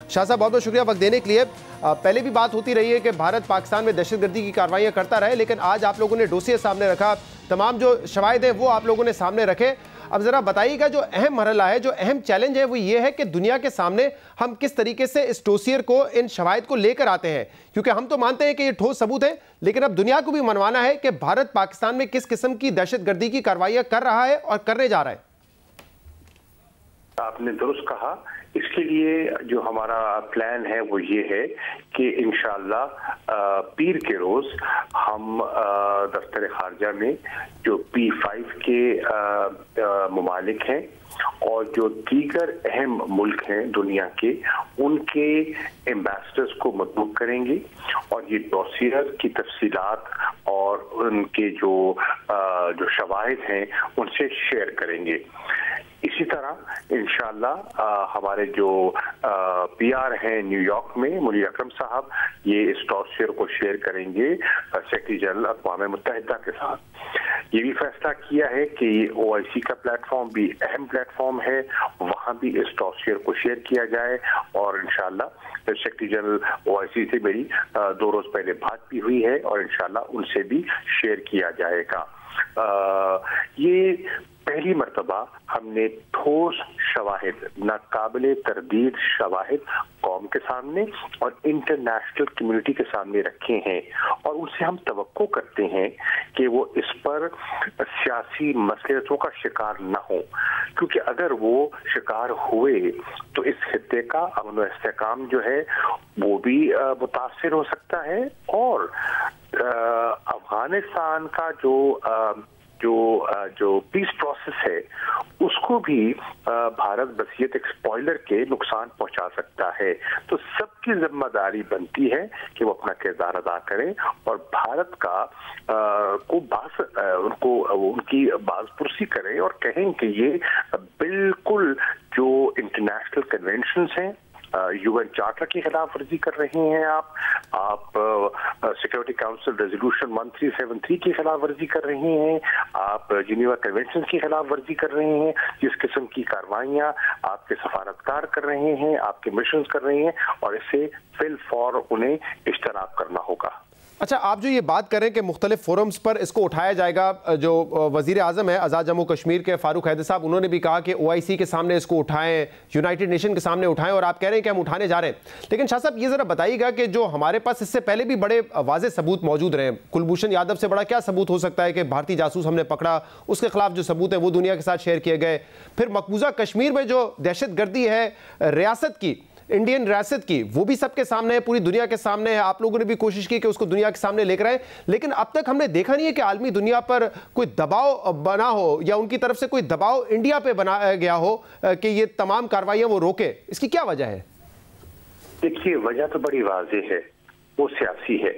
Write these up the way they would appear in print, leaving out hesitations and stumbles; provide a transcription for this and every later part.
शाह साहब बहुत बहुत शुक्रिया वक्त देने के लिए। पहले भी बात होती रही है कि भारत पाकिस्तान में दहशतगर्दी की कार्रवाइयां करता रहे, लेकिन आज आप लोगों ने डोसियर सामने रखा, तमाम जो शवाहिद हैं वो आप लोगों ने सामने रखे। अब ज़रा बताइएगा, जो अहम मरहला है, जो अहम चैलेंज है, वो ये है कि दुनिया के सामने हम किस तरीके से इस डोसियर को, इन शवाहिद को लेकर आते हैं, क्योंकि हम तो मानते हैं कि ये ठोस सबूत है, लेकिन अब दुनिया को भी मनवाना है कि भारत पाकिस्तान में किस किस्म की दहशतगर्दी की कार्रवाइयां कर रहा है और करने जा रहा है। आपने दुरुस्त कहा। इसके लिए जो हमारा प्लान है वो ये है कि इंशाअल्लाह पीर के रोज हम दफ्तर खारजा में जो P5 के ममालिक हैं और जो दीगर अहम मुल्क हैं दुनिया के, उनके एम्बेसडर्स को मदबूत करेंगे और ये डोसियर की तफसीलात और उनके जो शवाहिद हैं उनसे शेयर करेंगे। इसी तरह इंशाअल्लाह हमारे जो PR हैं न्यूयॉर्क में, मुनीर अकरम साहब, ये इस डोसियर को शेयर करेंगे सेक्रेटरी जनरल अक़वाम मुत्तहिदा के साथ। ये भी फैसला किया है कि OIC का प्लेटफॉर्म भी अहम प्लेटफॉर्म है, वहाँ भी इस डोसियर को शेयर किया जाए। और इंशाअल्लाह सेक्रेटरी जनरल OIC से मेरी 2 रोज पहले बात भी हुई है और इंशाअल्लाह उनसे भी शेयर किया जाएगा। ये पहली मर्तबा हमने ठोस शवाहिद, नाकाबिले तरदीद शवाहिद कौम के सामने और इंटरनेशनल कम्युनिटी के सामने रखे हैं और उनसे हम तवक्को करते हैं कि वो इस पर सियासी मसलहतों का शिकार न हो, क्योंकि अगर वो शिकार हुए तो इस खित्ते का अमन व इस्तेहकाम जो है वो भी मुतासिर हो सकता है और अफगानिस्तान का जो पीस प्रोसेस है उसको भी भारत बसियत एक स्पॉइलर के नुकसान पहुंचा सकता है। तो सबकी जिम्मेदारी बनती है कि वो अपना किरदार अदा करें और भारत का उनकी बाज़पुरसी करें और कहें कि ये बिल्कुल जो इंटरनेशनल कन्वेंशंस हैं, UN चार्टर की खिलाफ वर्जी कर रहे हैं, आप सिक्योरिटी काउंसिल रेजोल्यूशन 1373 की खिलाफ वर्जी कर रहे हैं, आप जिनेवा कन्वेंशन की खिलाफ वर्जी कर रहे हैं। जिस किस्म की कार्रवाइयाँ आपके सफारतकार कर रहे हैं, आपके मिशन कर रहे हैं, और इससे फिल फॉर उन्हें इज्तनाब करना होगा। अच्छा, आप जो ये बात करें कि मुख्तलिफ फोरम्स पर इसको उठाया जाएगा, जो वज़ीर आज़म है आज़ाद जम्मू कश्मीर के फारूक हैदर साहब, उन्होंने भी कहा कि OIC के सामने इसको उठाएं, यूनाइटेड नेशन के सामने उठाएं, और आप कह रहे हैं कि हम उठाने जा रहे हैं। लेकिन शाह साहब ये ज़रा बताइएगा कि जो हमारे पास इससे पहले भी बड़े वाज़ेह सबूत मौजूद रहे, कुलभूषण यादव से बड़ा क्या सबूत हो सकता है कि भारतीय जासूस हमने पकड़ा, उसके खिलाफ जो सबूत है वो दुनिया के साथ शेयर किए गए। फिर मकबूजा कश्मीर में जो दहशतगर्दी है रियासत की, इंडियन रियासत की, वो भी सबके सामने है, पूरी दुनिया के सामने है। आप लोगों ने भी कोशिश की कि उसको दुनिया के सामने लेकर आए, लेकिन अब तक हमने देखा नहीं है कि आलमी दुनिया पर कोई दबाव बना हो या उनकी तरफ से कोई दबाव इंडिया पे बनाया गया हो कि ये तमाम कार्रवाइयां वो रोके। इसकी क्या वजह है? देखिए, वजह तो बड़ी वाज़ेह है, वो सियासी है।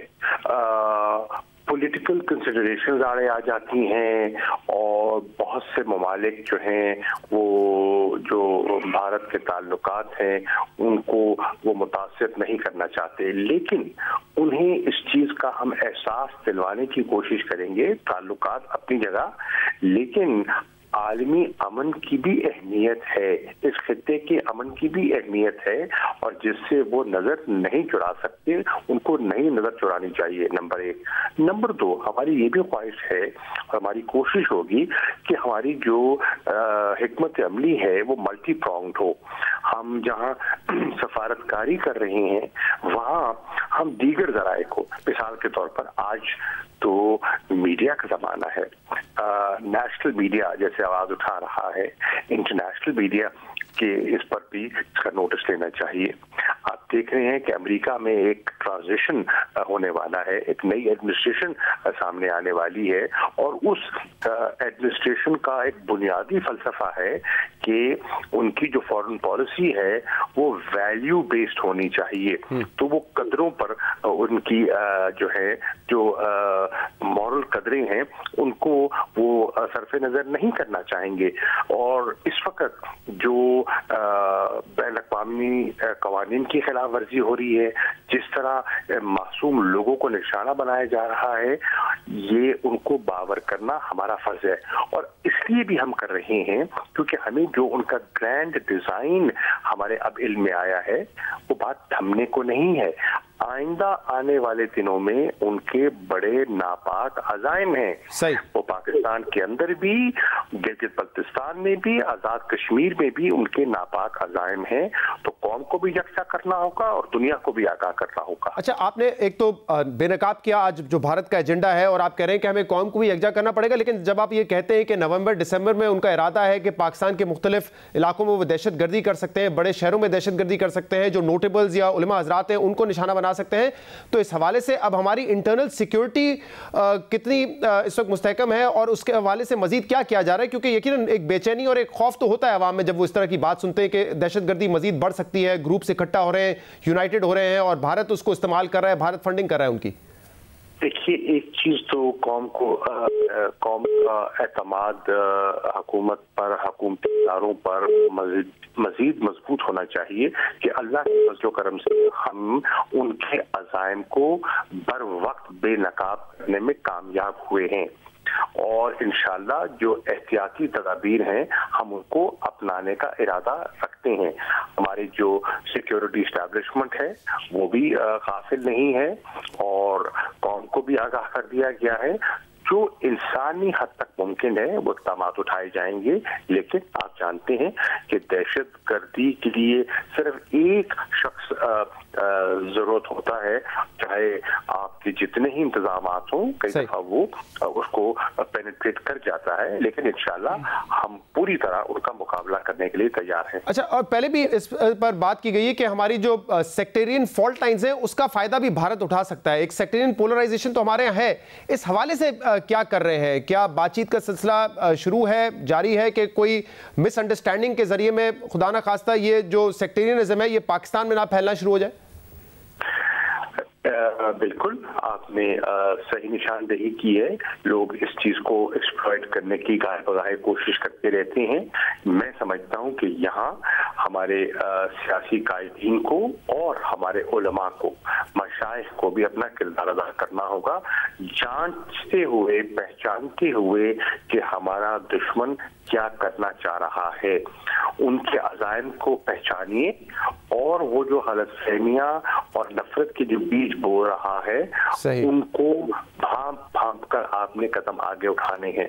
पॉलिटिकल कंसिडरेशंस आड़े आ जाती हैं और बहुत से ममालिक जो हैं वो जो भारत के ताल्लुकात हैं उनको वो मुतासिर नहीं करना चाहते, लेकिन उन्हें इस चीज़ का हम एहसास दिलवाने की कोशिश करेंगे। ताल्लुकात अपनी जगह, लेकिन आलमी अमन की भी अहमियत है, इस खित्ते के अमन की भी अहमियत है, और जिससे वो नज़र नहीं चुरा सकते, उनको नहीं नज़र चुरानी चाहिए, नंबर 1। नंबर 2, हमारी ये भी ख्वाहिश है और हमारी कोशिश होगी कि हमारी जो हिकमत अमली है वो मल्टी प्रॉन्ग्ड हो। हम जहाँ सफारतकारी कर रहे हैं वहाँ हम दीगर ज़राए को, मिसाल के तौर पर आज तो मीडिया का ज़माना है, नेशनल मीडिया जैसे आवाज़ उठा रहा है, इंटरनेशनल मीडिया के इस पर भी इसका नोटिस लेना चाहिए। आप देख रहे हैं कि अमेरिका में एक ट्रांजिशन होने वाला है, एक नई एडमिनिस्ट्रेशन सामने आने वाली है, और उस एडमिनिस्ट्रेशन का एक बुनियादी फलसफा है कि उनकी जो फॉरेन पॉलिसी है वो वैल्यू बेस्ड होनी चाहिए। तो वो कदरों पर उनकी जो मॉरल कदरें हैं उनको वो सरफे नज़र नहीं करना चाहेंगे। और इस वक्त जो बैन अक़वामी क़वानीन की खिलाफ خلاف ورزی ہو رही ہے, جس طرح معصوم لوگوں کو نشانہ بنایا جا رہا ہے, یہ ان کو باور کرنا ہمارا فرض ہے. اور اس لیے بھی ہم کر رہے ہیں کیونکہ ہمیں جو ان کا گرینڈ ڈیزائن ہمارے اب علم میں آیا ہے وہ بات تھمنے کو نہیں ہے. آئندہ آنے والے دنوں میں ان کے بڑے ناپاک عزائم ہیں. وہ پاکستان کے اندر بھی, گلگت بلتستان میں بھی, آزاد کشمیر میں بھی ان کے ناپاک عزائم ہیں. تو قوم کو بھی یکجا کرنا ہوگا اور دنیا کو بھی آگاہ کرنا ہوگا. اچھا, آپ نے ایک تو بے نقاب کیا آج جو بھارت کا ایجنڈا ہے, اور آپ کہہ رہے ہیں کہ ہمیں قوم کو بھی یکجا کرنا پڑے گا, لیکن جب آپ یہ کہتے ہیں کہ نومبر دسمبر میں ان کا ارادہ ہے کہ پاکستان کے مختلف علاقوں میں وہ دہشت گردی کر سکتے ہیں, بڑے شہروں میں دہشت گردی کر سکتے ہیں, جو نوٹیبلز یا علماء حضرات ہیں ان کو نشانہ بنا سکتے ہیں, تو اس حوالے سے اب ہماری انٹرنل سیکیورٹی کتنی اس وقت مستحکم ہے, اور اس کے حوالے سے مزید کیا کیا جا رہا ہے؟ کیونکہ یقیناً ایک بے چینی اور ایک خوف تو ہوتا ہے عوام میں جب وہ اس طرح کی بات سنتے ہیں کہ دہشت گردی مزید بڑھ سکتی ہے, گروپس اکٹھا ہو رہے ہیں, یونائٹڈ ہو رہے ہیں, اور بھارت اس کو استعمال کر رہا ہے, بھارت فنڈنگ کر رہا ہے ان کی. دیکھیے, ایک چیز تو قوم کا اعتماد حکومت پر, حکومتی اداروں پر مزید مضبوط ہونا چاہیے کہ اللہ کے فضل و کرم سے ہم ان کے عزائم کو بر وقت بے نقاب کرنے میں کامیاب ہوئے ہیں, اور انشاءاللہ جو احتیاطی تدابیر ہیں ہم ان کو اپنانے کا ارادہ رکھتے ہیں. ہماری جو سیکیورٹی اسٹیبلشمنٹ ہے وہ بھی غافل نہیں ہے, اور قوم کو بھی آگاہ کر دیا گیا ہے. جو انسانی حد تک ممکن ہے وہ اقدامات اٹھائے جائیں گے, لیکن آپ جانتے ہیں کہ دہشت گردی کے لیے صرف ایک شخص ضرورت ہوتا ہے, چاہے آپ کے جتنے ہی انتظامات ہوں, کئی دفعہ وہ اس کو پینیٹریٹ کر جاتا ہے, لیکن انشاءاللہ ہم پوری طرح ان کا مقابلہ کرنے کے لیے تیار ہیں. اچھا, اور پہلے بھی اس پر بات کی گئی ہے کہ ہماری جو سیکٹرین فالٹ لائنز ہیں اس کا فائدہ بھی بھارت اٹھا سکتا ہے. ایک سیکٹرین پولرائزیشن تو ہمارے یہاں ہے, اس حوالے سے کیا کر رہے ہیں؟ کیا بات چیت کا سلسلہ شروع ہے, جاری ہے, کہ کوئی مس انڈرسٹینڈنگ کے ذریعے میں خدا نہ خواستہ یہ جو سیکٹرینزم ہے یہ پاکستان میں نہ پھیلنا شروع ہو جائے؟ بالکل, آپ نے صحیح نشاندہی کی ہے. لوگ اس چیز کو ایکسپلائٹ کرنے کی گاہے بگاہے کوشش کرتے رہتے ہیں. میں سمجھتا ہوں کہ یہاں ہمارے سیاسی قائدین کو اور ہمارے علماء کو, مشائخ کو بھی اپنا کردار ادا کرنا ہوگا, جانچتے ہوئے, پہچانتے ہوئے کہ ہمارا دشمن کیا کرنا چاہ رہا ہے. ان کے عزائم کو پہچانیے, اور وہ جو غلط فہمیاں اور نفرت کے جو بیج بو رہا ہے ان کو بھانپ کر آپ نے قدم آگے اٹھانے ہیں.